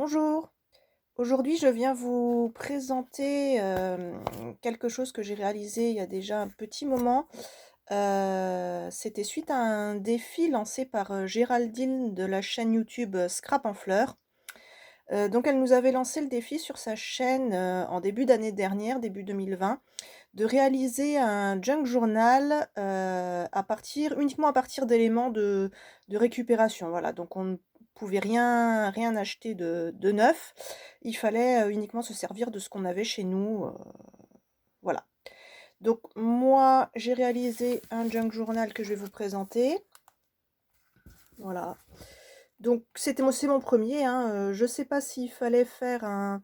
Bonjour, aujourd'hui je viens vous présenter quelque chose que j'ai réalisé il y a déjà un petit moment. C'était suite à un défi lancé par Géraldine de la chaîne YouTube Scrap en fleurs. Donc elle nous avait lancé le défi sur sa chaîne en début d'année dernière, début 2020, de réaliser un junk journal uniquement à partir d'éléments de récupération. Voilà, donc on ne pouvait rien acheter de neuf. Il fallait uniquement se servir de ce qu'on avait chez nous. Voilà. Donc moi, j'ai réalisé un junk journal que je vais vous présenter. Voilà. Donc c'est mon premier, hein. Je sais pas s'il fallait faire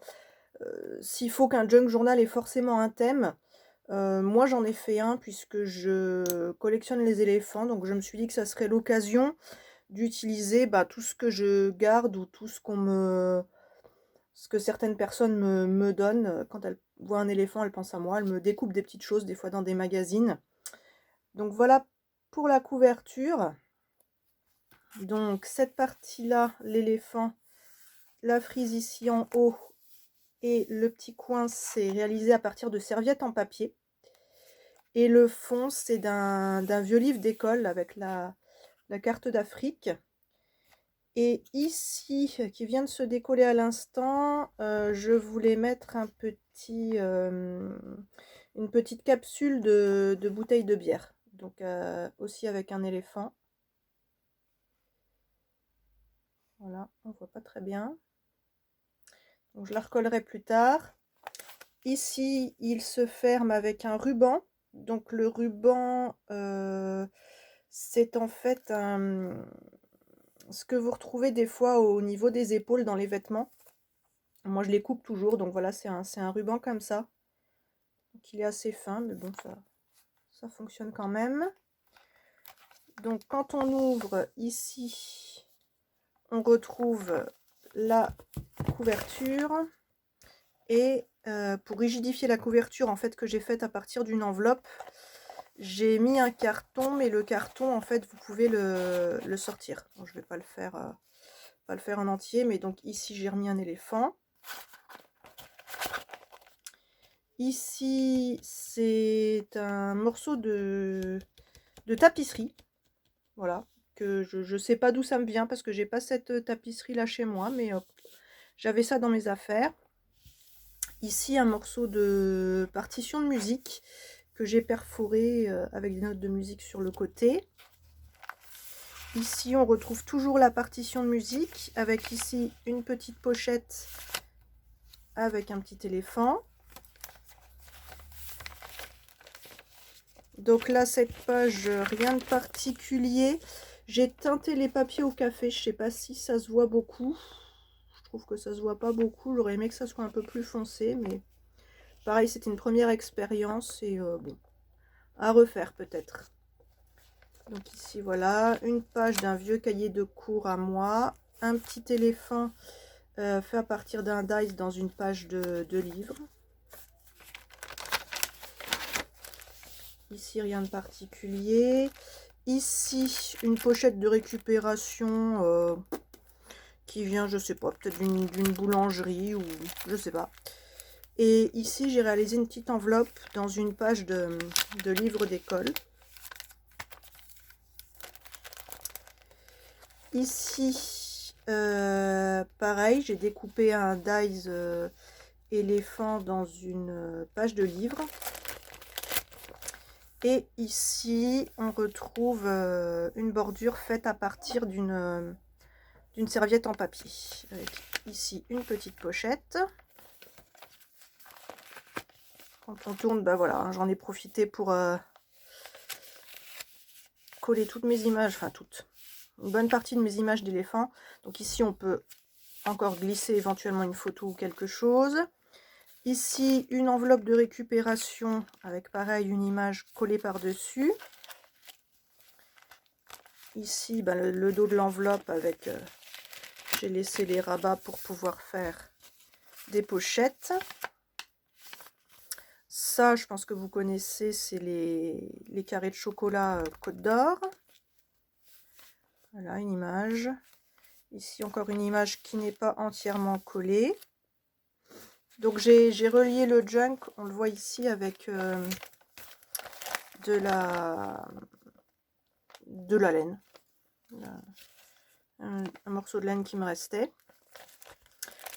s'il faut qu'un junk journal ait forcément un thème. Moi j'en ai fait un puisque je collectionne les éléphants, donc je me suis dit que ça serait l'occasion d'utiliser, tout ce que je garde ou tout ce que certaines personnes me donnent. Quand elles voient un éléphant, elles pensent à moi, elles me découpent des petites choses, des fois dans des magazines. Donc voilà pour la couverture. Donc cette partie-là, l'éléphant, la frise ici en haut et le petit coin, c'est réalisé à partir de serviettes en papier. Et le fond, c'est d'un vieux livre d'école avec la carte d'Afrique. Et ici, qui vient de se décoller à l'instant, je voulais mettre une petite capsule de bouteille de bière. Donc aussi avec un éléphant. Voilà, on voit pas très bien. Donc je la recollerai plus tard. Ici, il se ferme avec un ruban. Donc le ruban, c'est en fait ce que vous retrouvez des fois au niveau des épaules dans les vêtements. Moi, je les coupe toujours, donc voilà, c'est un ruban comme ça. Donc il est assez fin, mais bon, ça fonctionne quand même. Donc quand on ouvre ici, on retrouve la couverture. Et pour rigidifier la couverture, en fait, que j'ai faite à partir d'une enveloppe, j'ai mis un carton, mais le carton, en fait, vous pouvez le sortir. Bon, je vais pas le faire en entier, mais donc ici, j'ai remis un éléphant. Ici, c'est un morceau de tapisserie, voilà, que je sais pas d'où ça me vient, parce que j'ai pas cette tapisserie là chez moi, mais j'avais ça dans mes affaires. Ici, un morceau de partition de musique que j'ai perforé avec des notes de musique sur le côté. Ici, on retrouve toujours la partition de musique avec ici une petite pochette avec un petit éléphant. Donc là, cette page, rien de particulier. J'ai teinté les papiers au café, je sais pas si ça se voit beaucoup. Je trouve que ça se voit pas beaucoup, j'aurais aimé que ça soit un peu plus foncé, mais pareil, c'était une première expérience et bon, à refaire peut-être. Donc ici, voilà, une page d'un vieux cahier de cours à moi, un petit éléphant fait à partir d'un dice dans une page de livre. Ici, rien de particulier. Ici, une pochette de récupération qui vient, je sais pas, peut-être d'une boulangerie ou je sais pas. Et ici, j'ai réalisé une petite enveloppe dans une page de livre d'école. Ici, pareil, j'ai découpé un dies éléphant dans une page de livre. Et ici, on retrouve une bordure faite à partir d'une serviette en papier. Avec ici une petite pochette. Quand on tourne, voilà, hein, j'en ai profité pour coller toutes mes images, enfin toutes, une bonne partie de mes images d'éléphants. Donc ici, on peut encore glisser éventuellement une photo ou quelque chose. Ici, une enveloppe de récupération avec pareil une image collée par-dessus. Ici, le dos de l'enveloppe avec, j'ai laissé les rabats pour pouvoir faire des pochettes. Ça, je pense que vous connaissez, c'est les carrés de chocolat Côte d'Or. Voilà, une image. Ici encore une image qui n'est pas entièrement collée. Donc j'ai relié le junk, on le voit ici avec de la laine, un morceau de laine qui me restait.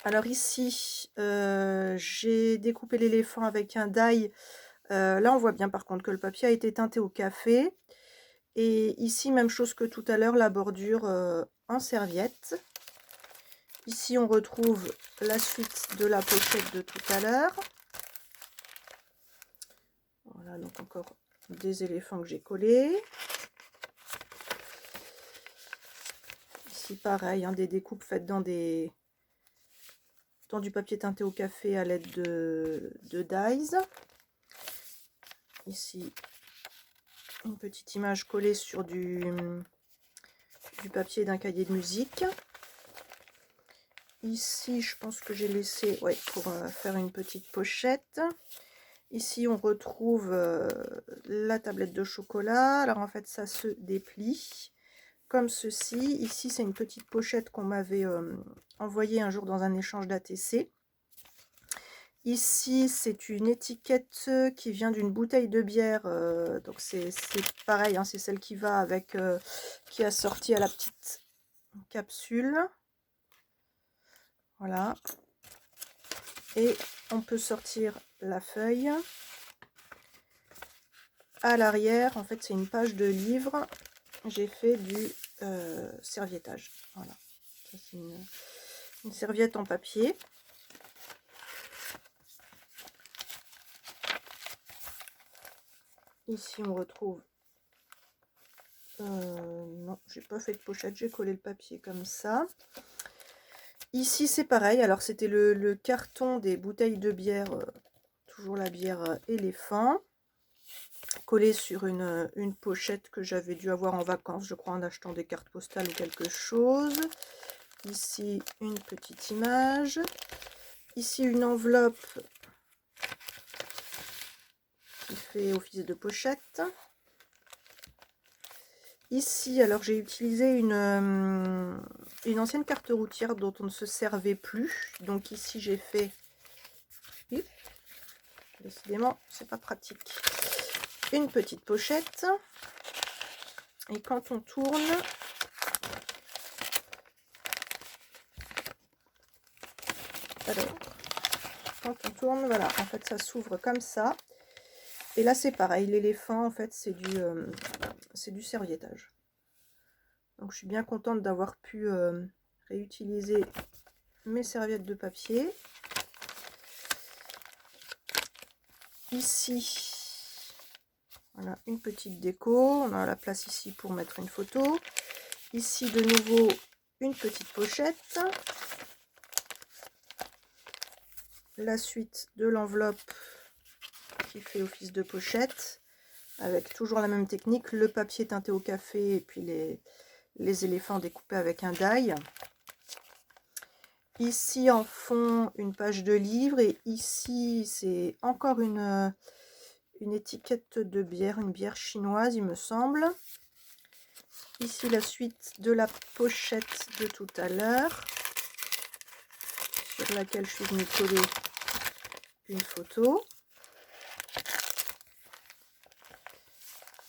Alors ici j'ai découpé l'éléphant avec un die. Là on voit bien par contre que le papier a été teinté au café. Et ici même chose que tout à l'heure, la bordure en serviette. Ici on retrouve la suite de la pochette de tout à l'heure. Voilà, donc encore des éléphants que j'ai collés. Ici pareil, hein, des découpes faites dans du papier teinté au café à l'aide de dies. Ici une petite image collée sur du papier d'un cahier de musique. Ici je pense que j'ai laissé pour faire une petite pochette. Ici on retrouve la tablette de chocolat. Alors en fait ça se déplie comme ceci. Ici c'est une petite pochette qu'on m'avait envoyée un jour dans un échange d'ATC. Ici c'est une étiquette qui vient d'une bouteille de bière. Donc c'est pareil, hein, c'est celle qui va avec, qui est assortie à la petite capsule. Voilà. Et on peut sortir la feuille. À l'arrière, en fait, c'est une page de livre. J'ai fait du serviettage. Voilà. C'est une serviette en papier. Ici, on retrouve... non, j'ai pas fait de pochette, j'ai collé le papier comme ça. Ici, c'est pareil. Alors, c'était le carton des bouteilles de bière. Toujours la bière éléphant. Collé sur une pochette que j'avais dû avoir en vacances, je crois, en achetant des cartes postales ou quelque chose. Ici, une petite image. Ici, une enveloppe qui fait office de pochette. Ici, alors j'ai utilisé une ancienne carte routière dont on ne se servait plus. Donc ici, j'ai fait... Décidément, c'est pas pratique. Une petite pochette. Et quand on tourne... Alors, quand on tourne, voilà, en fait, ça s'ouvre comme ça. Et là, c'est pareil, l'éléphant, en fait, c'est du serviettage. Donc, je suis bien contente d'avoir pu réutiliser mes serviettes de papier. Ici, voilà, une petite déco. On a la place ici pour mettre une photo. Ici, de nouveau, une petite pochette. La suite de l'enveloppe qui fait office de pochette. Avec toujours la même technique, le papier teinté au café et puis les éléphants découpés avec un die. Ici en fond une page de livre et ici c'est encore une étiquette de bière, une bière chinoise il me semble. Ici la suite de la pochette de tout à l'heure sur laquelle je suis venue coller une photo.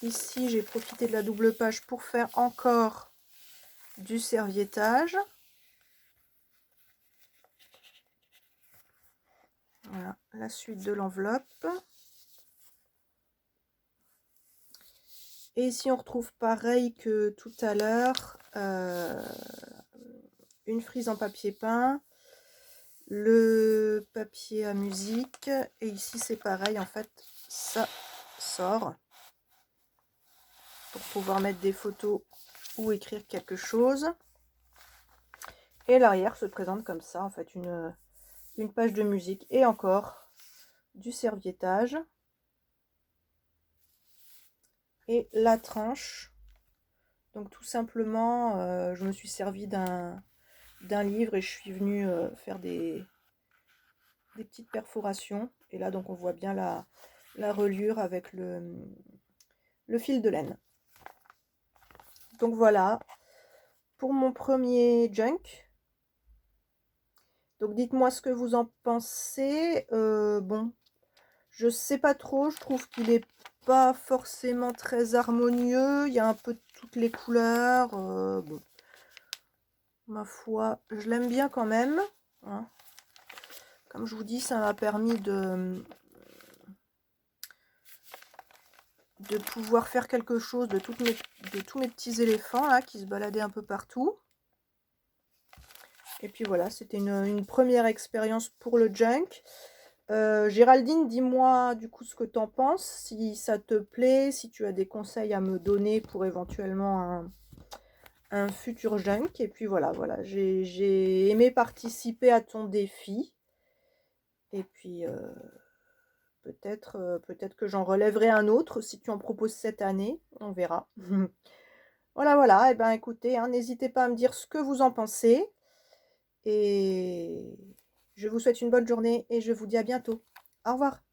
Ici j'ai profité de la double page pour faire encore du serviettage. Voilà, la suite de l'enveloppe. Et ici, on retrouve pareil que tout à l'heure, une frise en papier peint, le papier à musique. Et ici, c'est pareil, en fait, ça sort pour pouvoir mettre des photos ou écrire quelque chose. Et l'arrière se présente comme ça, en fait, une page de musique et encore du serviettage. Et la tranche, donc tout simplement je me suis servi d'un livre et je suis venue faire des petites perforations et là donc on voit bien la reliure avec le fil de laine. Donc voilà, pour mon premier junk. Donc dites-moi ce que vous en pensez. Bon, je sais pas trop, je trouve qu'il est pas forcément très harmonieux. Il y a un peu de toutes les couleurs. Bon, ma foi, je l'aime bien quand même, hein. Comme je vous dis, ça m'a permis de pouvoir faire quelque chose de tous mes petits éléphants là qui se baladaient un peu partout. Et puis voilà, c'était une première expérience pour le junk. Géraldine, dis-moi du coup ce que t'en penses, si ça te plaît, si tu as des conseils à me donner pour éventuellement un futur junk. Et puis voilà, j'ai aimé participer à ton défi. Et puis peut-être que j'en relèverai un autre si tu en proposes cette année, on verra. Voilà, et ben écoutez, hein, n'hésitez pas à me dire ce que vous en pensez. Et je vous souhaite une bonne journée et je vous dis à bientôt. Au revoir.